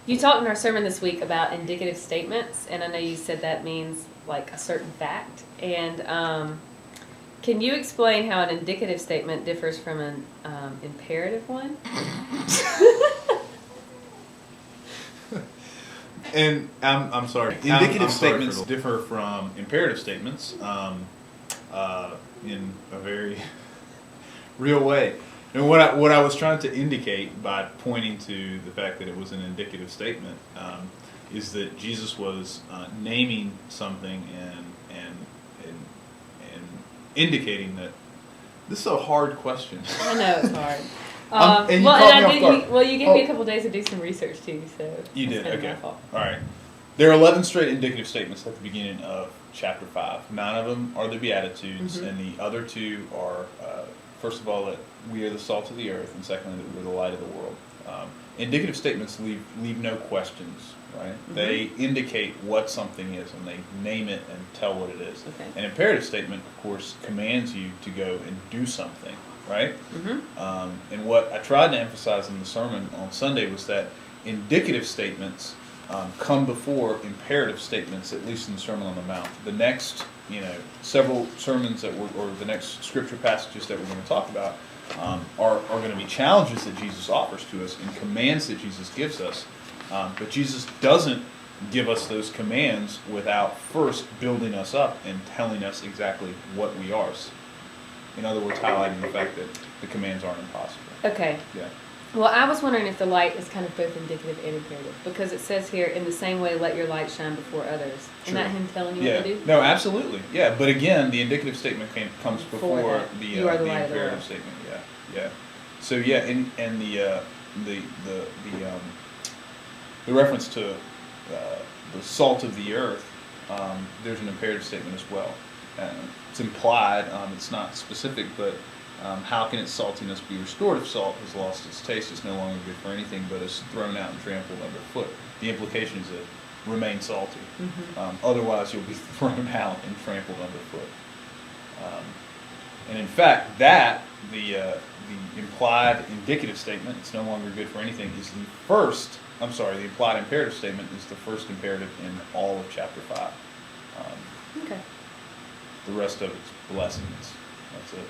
You talked in our sermon this week about indicative statements, and I know you said that means like a certain fact. And can you explain how an indicative statement differs from an imperative one? And I'm sorry. Indicative statements differ from imperative statements in a very real way. And what I was trying to indicate by pointing to the fact that it was an indicative statement is that Jesus was naming something and indicating that this is a hard question. I know it's hard. And you caught me off guard. Well, you gave me a couple days to do some research too, so you did. Kind of Okay. my fault. All right. There are 11 straight indicative statements at the beginning of chapter 5. 9 of them are the Beatitudes, and the other 2 are, first of all, that we are the salt of the earth, and secondly, that we're the light of the world. Indicative statements leave no questions, right? They indicate what something is, and they name it and tell what it is. Okay. An imperative statement, of course, commands you to go and do something, right? And what I tried to emphasize in the sermon on Sunday was that indicative statements come before imperative statements, at least in the Sermon on the Mount. The next, several sermons or the next scripture passages that we're going to talk about are going to be challenges that Jesus offers to us and commands that Jesus gives us. But Jesus doesn't give us those commands without first building us up and telling us exactly what we are. In other words, highlighting the fact that the commands aren't impossible. Okay. Yeah. Well, I was wondering if the light is kind of both indicative and imperative, because it says here, in the same way, let your light shine before others. Isn't that him telling you what to do? No, absolutely. Yeah, but again, the indicative statement comes before the imperative statement. Yeah. So and the reference to the salt of the earth, there's an imperative statement as well. It's implied. It's not specific, but how can its saltiness be restored if salt has lost its taste? It's no longer good for anything, but is thrown out and trampled underfoot. The implication is that remain salty. Otherwise, you'll be thrown out and trampled underfoot. And in fact, the implied indicative statement, it's no longer good for anything, is the first. The implied imperative statement is the first imperative in all of chapter 5. Okay. The rest of it's blessings. That's it.